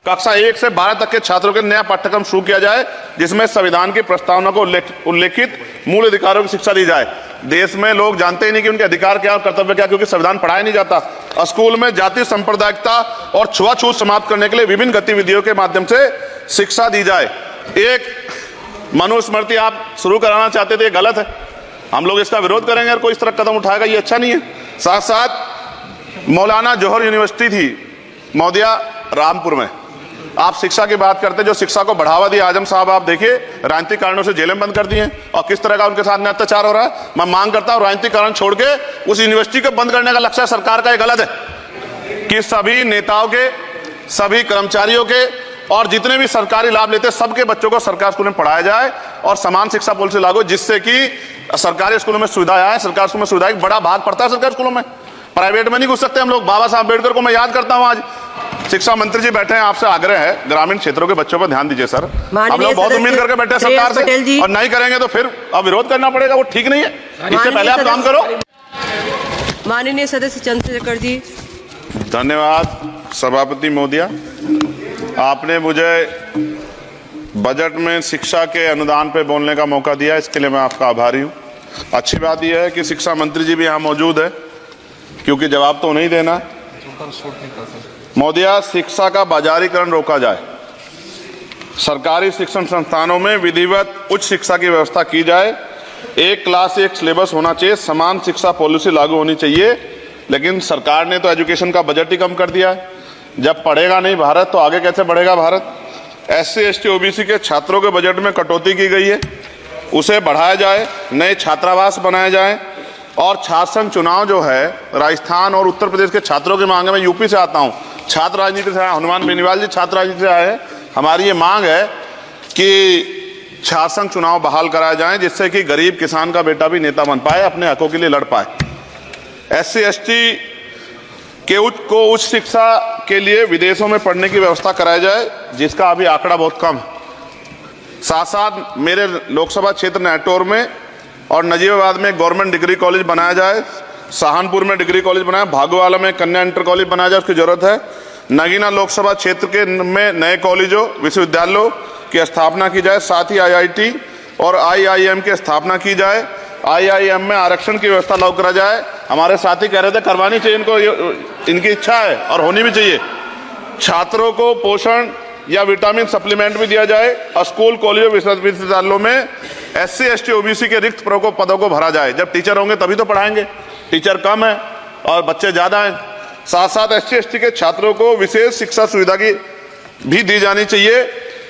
कक्षा 1 से 12 तक के छात्रों के नया पाठ्यक्रम शुरू किया जाए, जिसमें संविधान की प्रस्तावना को उल्लेखित मूल अधिकारों की शिक्षा दी जाए। देश में लोग जानते ही नहीं कि उनके अधिकार क्या और कर्तव्य क्या, क्योंकि संविधान पढ़ाया नहीं जाता। स्कूल में जाति सांप्रदायिकता और छुआछूत समाप्त करने के लिए विभिन्न गतिविधियों के माध्यम से शिक्षा दी जाए। एक मनुस्मृति आप शुरू कराना चाहते थे, ये गलत है, हम लोग इसका विरोध करेंगे और कोई इस तरह कदम उठाएगा, ये अच्छा नहीं है। साथ साथ मौलाना जौहर यूनिवर्सिटी थी मौदिया रामपुर में, आप शिक्षा की बात करते, जो शिक्षा को बढ़ावा दिया आजम साहब, आप देखिए राजनीतिक कारणों से जेलें बंद कर दी हैं और किस तरह का उनके साथ में अत्याचार हो रहा है। मैं मांग करता हूं राजनीतिक कारण छोड़ के उस यूनिवर्सिटी को बंद करने का लक्ष्य सरकार का, ये गलत है कि सभी नेताओं के, सभी कर्मचारियों के और जितने भी सरकारी लाभ लेते हैं सबके बच्चों को सरकारी स्कूल में पढ़ाया जाए और समान शिक्षा पॉलिसी लागू, जिससे कि सरकारी स्कूलों में सुविधाएं आए। सरकारी स्कूलों में सुविधा एक बड़ा भाग पड़ता है सरकारी स्कूलों में, प्राइवेट में नहीं घुस सकते हम लोग। बाबा साहब अम्बेडकर को मैं याद करता हूं। आज शिक्षा मंत्री जी बैठे हैं, आपसे आग्रह है ग्रामीण क्षेत्रों के बच्चों पर ध्यान दीजिए सर। हम लोग बहुत उम्मीद करके बैठे हैं सरकार से, और नहीं करेंगे तो फिर अब विरोध करना पड़ेगा, वो ठीक नहीं है। इससे पहले आप काम करो। माननीय सदस्य चंद्रशेखर जी। धन्यवाद सभापति महोदया, आपने मुझे बजट में शिक्षा के अनुदान पे बोलने का मौका दिया, इसके लिए मैं आपका आभारी हूँ। अच्छी बात यह है कि शिक्षा मंत्री जी भी यहाँ मौजूद है, क्योंकि जवाब तो नहीं देना। महोदया, शिक्षा का बाजारीकरण रोका जाए, सरकारी शिक्षण संस्थानों में विधिवत उच्च शिक्षा की व्यवस्था की जाए, एक क्लास एक सिलेबस होना चाहिए, समान शिक्षा पॉलिसी लागू होनी चाहिए। लेकिन सरकार ने तो एजुकेशन का बजट ही कम कर दिया है। जब पढ़ेगा नहीं भारत तो आगे कैसे बढ़ेगा भारत। SC ST OBC के छात्रों के बजट में कटौती की गई है, उसे बढ़ाया जाए, नए छात्रावास बनाए जाए और छात्र संघ चुनाव जो है राजस्थान और उत्तर प्रदेश के छात्रों की मांग है। मैं यूपी से आता हूँ, छात्र राजनीति से आया, हनुमान बेनीवाल जी छात्र राजनीति से आए हैं। हमारी ये मांग है कि छात्र संघ चुनाव बहाल कराए जाएं, जिससे कि गरीब किसान का बेटा भी नेता बन पाए, अपने हकों के लिए लड़ पाए। SC ST के उच्च शिक्षा के लिए विदेशों में पढ़ने की व्यवस्था कराई जाए, जिसका अभी आंकड़ा बहुत कम है। साथ साथ मेरे लोकसभा क्षेत्र नैटौर में और नजीबाबाद में गवर्नमेंट डिग्री कॉलेज बनाया जाए, सहारनपुर में डिग्री कॉलेज बनाया, भागोवाला में कन्या इंटर कॉलेज बनाया जाए, उसकी जरूरत है। नगीना लोकसभा क्षेत्र के में नए कॉलेजों विश्वविद्यालयों की स्थापना की जाए, साथ ही IIT और IIM की स्थापना की जाए। IIM में आरक्षण की व्यवस्था लागू करा जाए। हमारे साथी कह रहे थे करवानी चाहिए इनको, इनकी इच्छा है और होनी भी चाहिए। छात्रों को पोषण या विटामिन सप्लीमेंट भी दिया जाए। स्कूल कॉलेजों विश्वविद्यालयों में SC ST OBC के रिक्त पदों को भरा जाए। जब टीचर होंगे तभी तो पढ़ाएंगे, टीचर कम है और बच्चे ज्यादा हैं। साथ साथ SC ST के छात्रों को विशेष शिक्षा सुविधा की भी दी जानी चाहिए।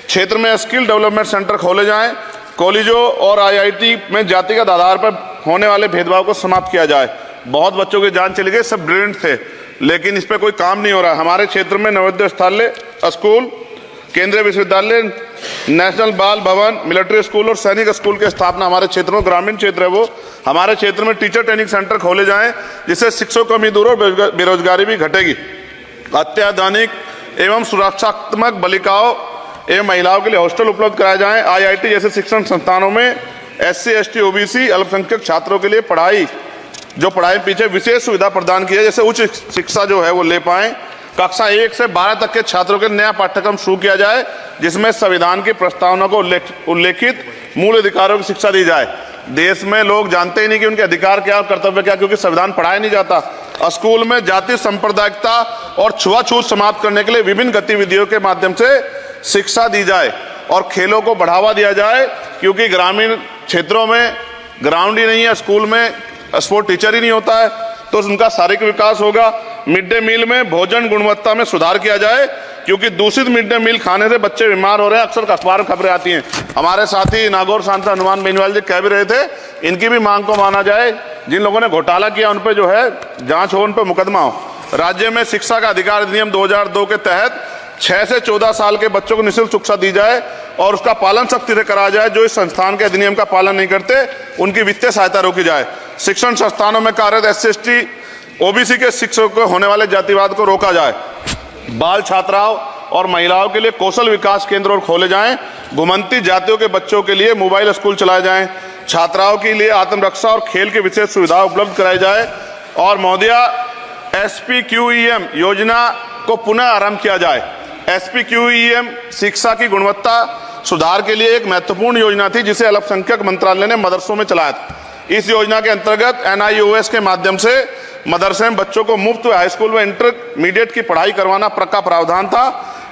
क्षेत्र में स्किल डेवलपमेंट सेंटर खोले जाएं। कॉलेजों और IIT में जातिगत आधार पर होने वाले भेदभाव को समाप्त किया जाए। बहुत बच्चों की जान चली गई, सब ब्रिलियंट थे, लेकिन इस पर कोई काम नहीं हो रहा। हमारे क्षेत्र में नवोदय विद्यालय स्कूल, केंद्रीय विश्वविद्यालय, नेशनल बाल भवन, मिलिट्री स्कूल और सैनिक स्कूल की स्थापना हमारे क्षेत्र में, ग्रामीण क्षेत्र है वो, हमारे क्षेत्र में टीचर ट्रेनिंग सेंटर खोले जाएं, जिससे शिक्षकों की कमी दूर और बेरोजगारी भी घटेगी। अत्याधुनिक एवं सुरक्षात्मक बालिकाओं एवं महिलाओं के लिए हॉस्टल उपलब्ध कराए जाएं। IIT जैसे शिक्षण संस्थानों में SC ST OBC अल्पसंख्यक छात्रों के लिए पढ़ाई पीछे विशेष सुविधा प्रदान की है, जैसे उच्च शिक्षा जो है वो ले पाएं। कक्षा 1 से 12 तक के छात्रों के नया पाठ्यक्रम शुरू किया जाए, जिसमें संविधान की प्रस्तावना को उल्लेखित मूल अधिकारों की शिक्षा दी जाए। देश में लोग जानते ही नहीं कि उनके अधिकार क्या और कर्तव्य क्या, क्योंकि संविधान पढ़ाया नहीं जाता। स्कूल में जाति सांप्रदायिकता और छुआछूत समाप्त करने के लिए विभिन्न गतिविधियों के माध्यम से शिक्षा दी जाए और खेलों को बढ़ावा दिया जाए, क्योंकि ग्रामीण क्षेत्रों में ग्राउंड ही नहीं है, स्कूल में स्पोर्ट टीचर ही नहीं होता है, तो उनका शारीरिक विकास होगा। मिड डे मील में भोजन गुणवत्ता में सुधार किया जाए, क्योंकि दूषित मिड डे मील खाने से बच्चे बीमार हो रहे हैं, अक्सर अखबार में खबरें आती हैं। हमारे साथी नागौर सांसद हनुमान बेनीवाल जी कह भी रहे थे, इनकी भी मांग को माना जाए। जिन लोगों ने घोटाला किया उन पर जो है जांच हो, उन पर मुकदमा हो। राज्य में शिक्षा का अधिकार अधिनियम 2002 के तहत 6 से 14 साल के बच्चों को निःशुल्क शिक्षा दी जाए और उसका पालन सख्ती से कराया जाए। जो इस संस्थान के अधिनियम का पालन नहीं करते उनकी वित्तीय सहायता रोकी जाए। शिक्षण संस्थानों में कार्यरत SC ST OBC के शिक्षकों को होने वाले जातिवाद को रोका जाए। बाल छात्राओं और महिलाओं के लिए कौशल विकास केंद्र और खोले जाएं। घुमंती जातियों के बच्चों के लिए मोबाइल स्कूल चलाए जाएं। छात्राओं के लिए आत्मरक्षा और खेल की विशेष सुविधा उपलब्ध कराई जाए। और महोदया SPQEM योजना को पुनः आरंभ किया जाए। SPQEM शिक्षा की गुणवत्ता सुधार के लिए एक महत्वपूर्ण योजना थी जिसे अल्पसंख्यक मंत्रालय ने मदरसों में चलाया था। इस योजना के अंतर्गत NIOS के माध्यम से मदरसे में बच्चों को मुफ्त हाई स्कूल में इंटरमीडिएट की पढ़ाई करवाना का प्रावधान था।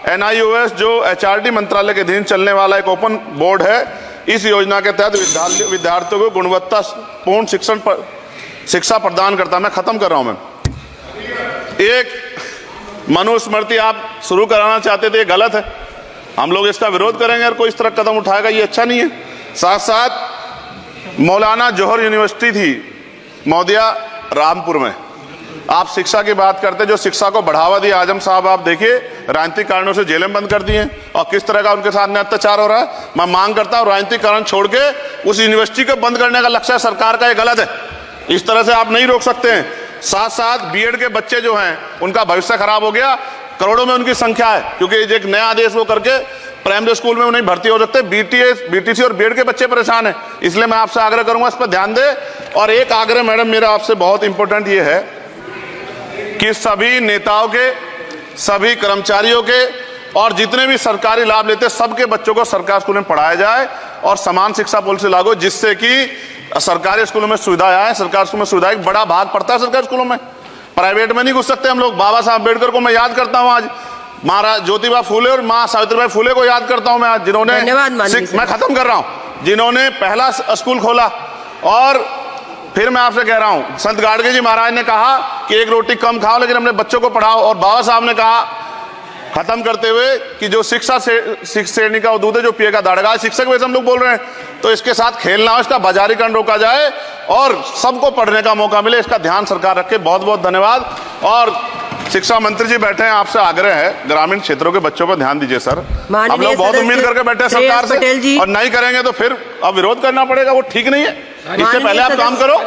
NIOS जो HRD मंत्रालय के अधीन चलने वाला एक ओपन बोर्ड है, इस योजना के तहत विद्यार्थियों को गुणवत्तापूर्ण शिक्षा प्रदान करता। मैं खत्म कर रहा हूं। मैं एक मनुस्मृति आप शुरू कराना चाहते थे, ये गलत है। हम लोग इसका विरोध करेंगे और कोई इस तरह कदम उठाएगा, ये अच्छा नहीं है। साथ साथ मौलाना जौहर यूनिवर्सिटी थी मौदिया रामपुर में, आप शिक्षा की बात करते, जो शिक्षा को बढ़ावा दिया आजम साहब, आप देखिए राजनीतिक कारणों से जेलें बंद कर दी हैं और किस तरह का उनके साथ में अत्याचार हो रहा है। मैं मांग करता हूं राजनीतिक कारण छोड़ के उस यूनिवर्सिटी को बंद करने का लक्ष्य सरकार का, ये गलत है। इस तरह से आप नहीं रोक सकते हैं। साथ साथ बीएड के बच्चे जो हैं उनका भविष्य खराब हो गया, करोड़ों में उनकी संख्या है, क्योंकि एक नया आदेश वो करके प्राइमरी स्कूल में उन्हें भर्ती हो सकते। BTC और बीएड के बच्चे परेशान हैं। इसलिए मैं आपसे आग्रह करूंगा इस पर ध्यान दे। और एक आग्रह मैडम मेरा आपसे बहुत इंपॉर्टेंट ये है कि सभी नेताओं के, सभी कर्मचारियों के और जितने भी सरकारी लाभ लेते सबके बच्चों को सरकारी स्कूल में पढ़ाया जाए और समान शिक्षा पॉलिसी लागू, जिससे कि सरकारी स्कूलों में सुविधाएं आए। सरकारी स्कूल में सुविधा एक बड़ा भाग पड़ता है सरकारी स्कूलों में, प्राइवेट में नहीं घुस सकते हम लोग। बाबा साहब अम्बेडकर को मैं याद करता हूं, आज महाराज ज्योतिबा फूले और मां सावित्रीबाई फूले को याद करता हूं मैं आज, जिन्होंने, मैं खत्म कर रहा हूं, जिन्होंने पहला स्कूल खोला। और फिर मैं आपसे कह रहा हूं, संत गाडगे जी महाराज ने कहा कि एक रोटी कम खाओ लेकिन अपने बच्चों को पढ़ाओ। और बाबा साहब ने कहा खत्म करते हुए कि जो शिक्षा श्रेणी का दूध है जो पिएगा दाड़ेगा। शिक्षक वैसे हम लोग बोल रहे हैं, तो इसके साथ खेलना हो, इसका बाजारीकरण रोका जाए और सबको पढ़ने का मौका मिले, इसका ध्यान सरकार रखे। बहुत बहुत धन्यवाद। और शिक्षा मंत्री जी बैठे हैं, आपसे आग्रह है ग्रामीण क्षेत्रों के बच्चों पर ध्यान दीजिए सर। हम लोग बहुत उम्मीद करके बैठे हैं सरकार से, और नहीं करेंगे तो फिर अब विरोध करना पड़ेगा, वो ठीक नहीं है। इससे पहले आप काम करो।